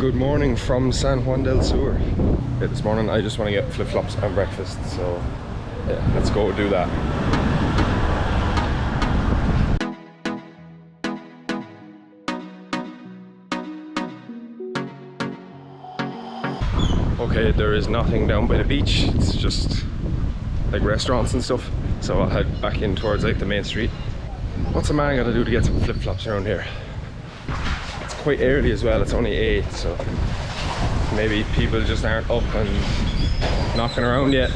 Good morning from San Juan del Sur. Yeah, this morning I just want to get flip-flops and breakfast, so yeah, let's go do that. Okay, there is nothing down by the beach, it's just like restaurants and stuff, so I'll head back in towards like the main street. What's a man gotta do to get some flip-flops around here? It's quite early as well, it's only 8, so maybe people just aren't up and knocking around yet.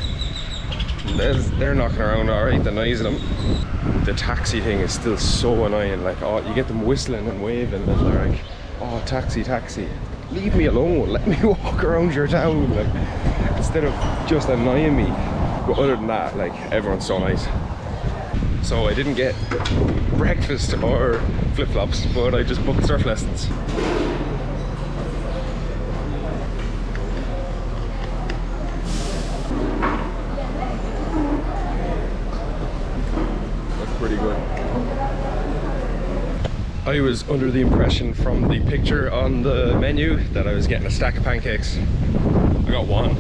They're knocking around alright, the noise of them. The taxi thing is still so annoying, like, oh, you get them whistling and waving and they're like, oh, taxi, taxi. Leave me alone, let me walk around your town, like, instead of just annoying me. But other than that, like, everyone's so nice. So I didn't get breakfast or flip-flops, but I just booked surf lessons. That's pretty good. I was under the impression from the picture on the menu that I was getting a stack of pancakes. I got one.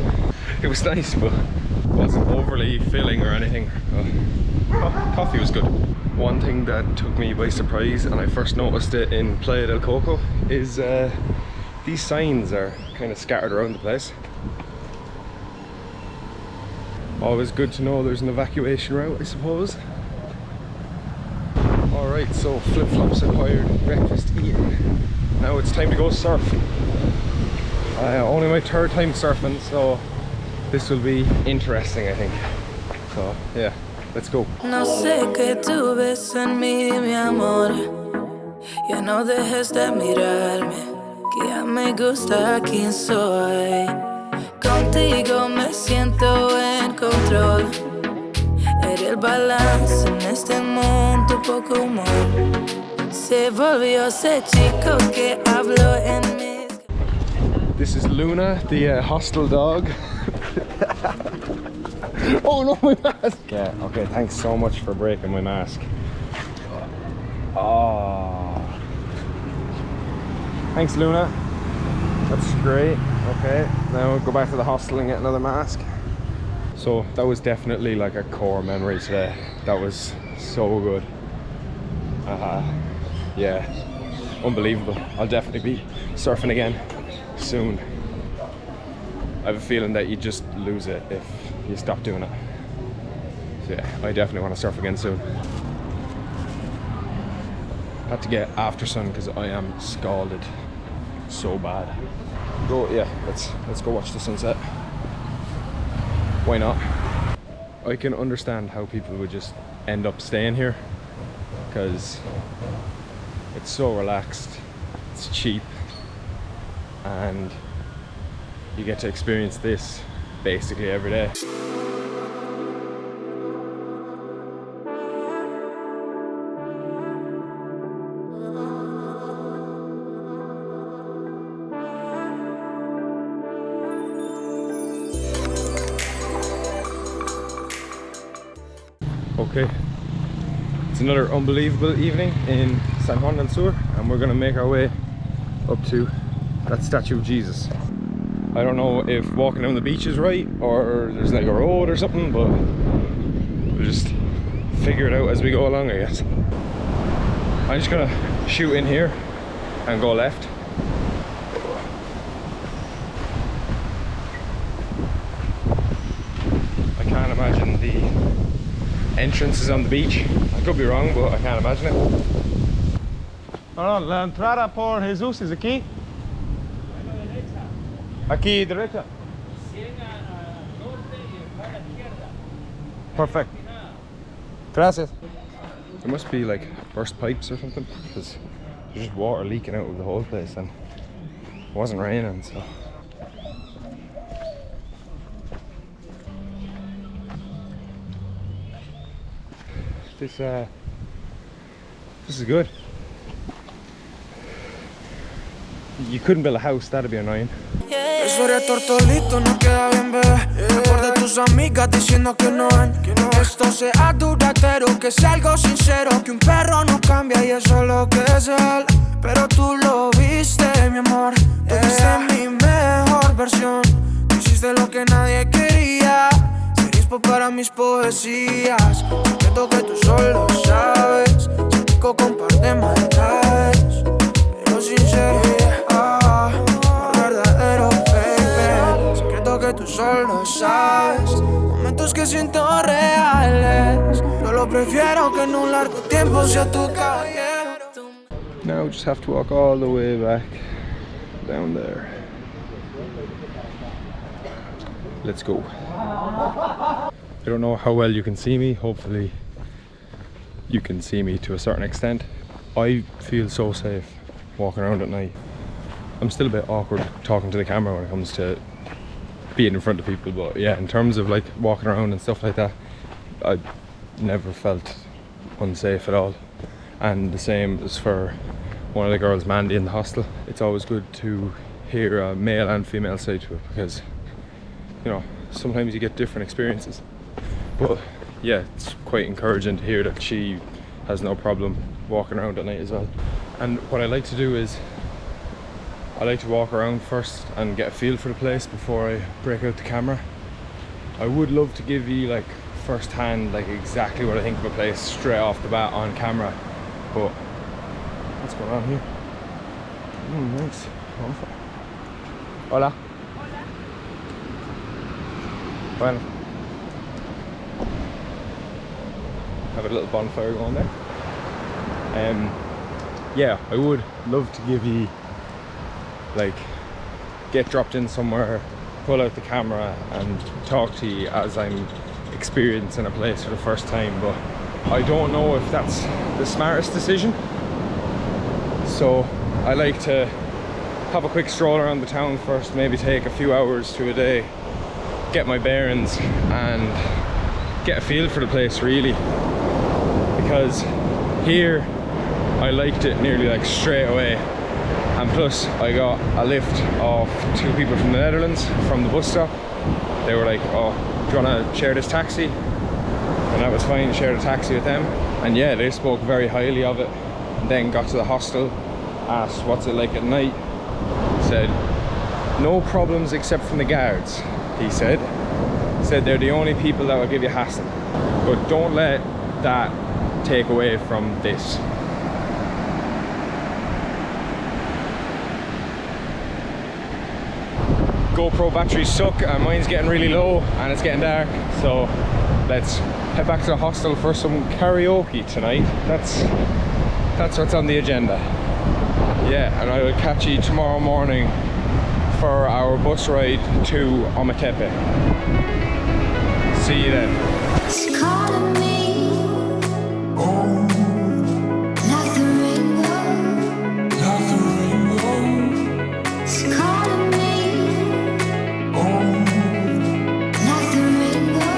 It was nice, but it wasn't overly filling or anything. Coffee was good. One thing that took me by surprise, and I first noticed it in Playa del Coco, is these signs are kind of scattered around the place. Always good to know there's an evacuation route, I suppose. Alright, so flip-flops acquired, breakfast eaten. Now it's time to go surf. Only my 3rd time surfing, so this will be interesting, I think. So yeah, let's go. No sé qué tú ves en mí, mi amor. Ya no dejes de mirarme, que ya me gusta quien soy. Contigo me siento en control. Eres el balance en este mundo, poco humor. Se volvió ese chico que habló en mis... This is Luna, the hostile dog. Oh no, my mask! Yeah, okay, thanks so much for breaking my mask. Oh. Thanks, Luna. That's great. Okay, now we'll go back to the hostel and get another mask. So that was definitely like a core memory today. That was so good. Yeah, unbelievable. I'll definitely be surfing again soon. I have a feeling that you just lose it if you stop doing it. So yeah, I definitely want to surf again soon. Had to get after sun because I am scalded so bad. Yeah, let's go watch the sunset. Why not? I can understand how people would just end up staying here because it's so relaxed, it's cheap, and you get to experience this basically every day. Okay, it's another unbelievable evening in San Juan del Sur, and we're gonna make our way up to that statue of Jesus. I don't know if walking down the beach is right or there's like a road or something, but we'll just figure it out as we go along, I guess. I'm just gonna shoot in here and go left. I can't imagine the entrance is on the beach. I could be wrong, but I can't imagine it. Oh, la entrada por Jesús is aquí. Aquí derecha. Perfect. Gracias. There must be like burst pipes or something, because there's just water leaking out of the whole place, and it wasn't raining, so. This is good. You couldn't build a house, that'd be annoying. Eso eres tortolito, no queda bien, bebé. Mejor de tus amigas diciendo que no ven. Esto sea duradero, que sea algo sincero. Que un perro no cambia y eso es lo que es él. Pero tú lo viste, mi amor. Te diste inversión. Tú hiciste lo que nadie quería. Ser inspo para mis poesías. Secreto que tú solo sabes. Chico con par de maldades, pero sincero, verdadero, baby. Secreto que tú solo sabes. Momentos que siento reales. Yo lo prefiero que en un largo tiempo sea tu caballero. Now we just have to walk all the way back down there. Let's go. I don't know how well you can see me. Hopefully you can see me to a certain extent. I feel so safe walking around at night. I'm still a bit awkward talking to the camera when it comes to being in front of people, but yeah, in terms of like walking around and stuff like that, I never felt unsafe at all. And the same as for one of the girls, Mandy, in the hostel. It's always good to hear a male and female side to it, because you know, sometimes you get different experiences. But yeah, it's quite encouraging to hear that she has no problem walking around at night as well. And what I like to do is I like to walk around first and get a feel for the place before I break out the camera. I would love to give you like first hand, like exactly what I think of a place straight off the bat on camera, but what's going on here? Nice. Hola. Bueno. Have a little bonfire going there. Yeah, I would love to give you, like, get dropped in somewhere, pull out the camera and talk to you as I'm experiencing a place for the first time, but I don't know if that's the smartest decision. So I like to have a quick stroll around the town first, maybe take a few hours to a day, get my bearings and get a feel for the place really, because here I liked it nearly like straight away. And plus I got a lift of two people from the Netherlands from the bus stop. They were like, oh, do you want to share this taxi? And that was fine, shared a taxi with them. And yeah, they spoke very highly of it. And then got to the hostel, asked what's it like at night. Said, no problems except from the guards, he said. Said they're the only people that will give you hassle. But don't let that take away from this. GoPro batteries suck and mine's getting really low and it's getting dark, so let's head back to the hostel for some karaoke tonight. That's what's on the agenda. Yeah, and I will catch you tomorrow morning for our bus ride to Ometepe. See you then. It's calling me, like the rainbow. It's calling me, like the rainbow.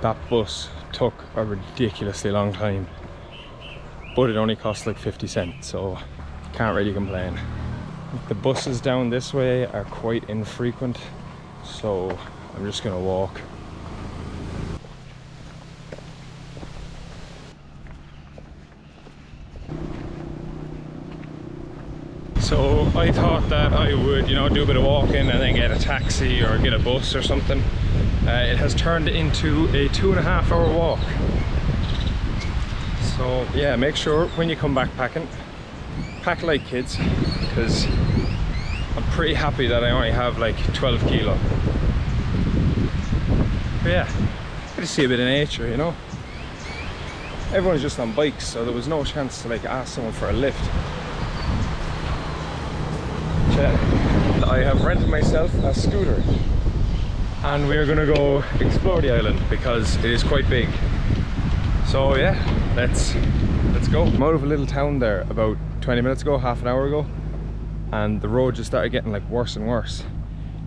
That bus took a ridiculously long time, but it only cost like 50 cents, so can't really complain. The buses down this way are quite infrequent, so I'm just gonna walk. So I thought that I would, you know, do a bit of walking and then get a taxi or get a bus or something. It has turned into a 2.5 hour walk. So yeah, make sure when you come backpacking, pack light, kids, because I'm pretty happy that I only have like 12 kilo. But yeah, get to see a bit of nature, you know. Everyone's just on bikes, so there was no chance to like ask someone for a lift. I have rented myself a scooter and we're gonna go explore the island because it is quite big. So yeah, let's go. I'm out of a little town there about 20 minutes ago, half an hour ago, and the road just started getting like worse and worse.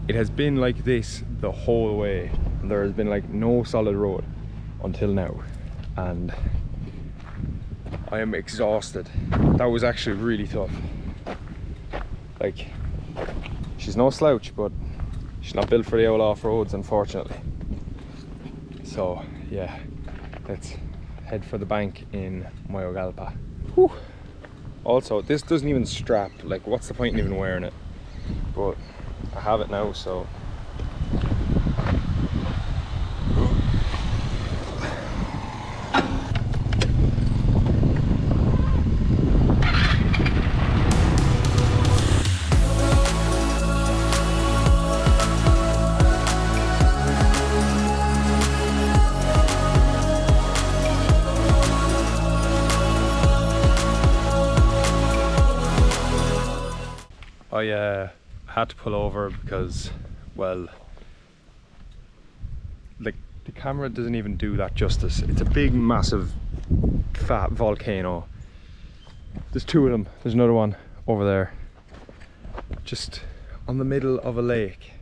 It has been like this the whole way, and there has been like no solid road until now, and I am exhausted. That was actually really tough. Like, she's no slouch, but she's not built for the old off-roads, unfortunately. So yeah, let's head for the bank in Moyogalpa. Whew. Also, this doesn't even strap. Like, what's the point in even wearing it? But I have it now, so. I had to pull over because, well, like, the camera doesn't even do that justice. It's a big, massive, fat volcano. There's two of them. There's another one over there, just on the middle of a lake,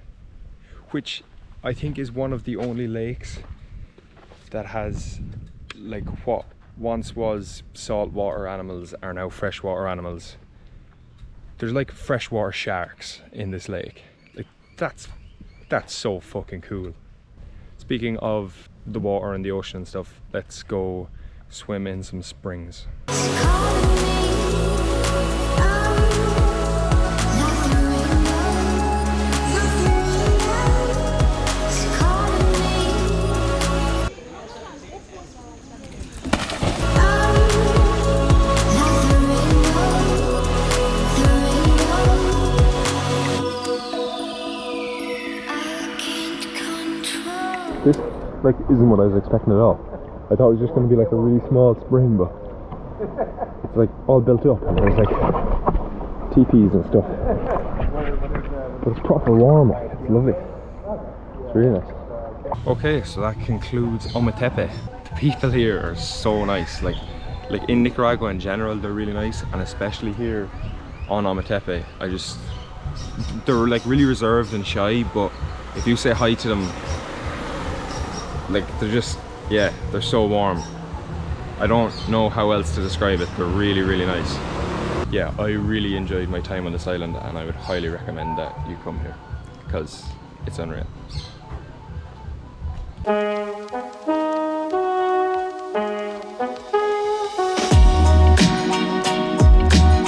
which I think is one of the only lakes that has, like, what once was saltwater animals are now freshwater animals. There's like freshwater sharks in this lake. Like, that's so fucking cool. Speaking of the water and the ocean and stuff, let's go swim in some springs. This, like, isn't what I was expecting at all. I thought it was just going to be like a really small spring, but it's like all built up and there's like teepees and stuff. But it's proper warm, like, it's lovely. It's really nice. Okay, so that concludes Ometepe. The people here are so nice. Like in Nicaragua in general, they're really nice, and especially here on Ometepe, they're like really reserved and shy, but if you say hi to them, like, they're just, yeah, they're so warm. I don't know how else to describe it. They're really, really nice. Yeah, I really enjoyed my time on this island, and I would highly recommend that you come here because it's unreal.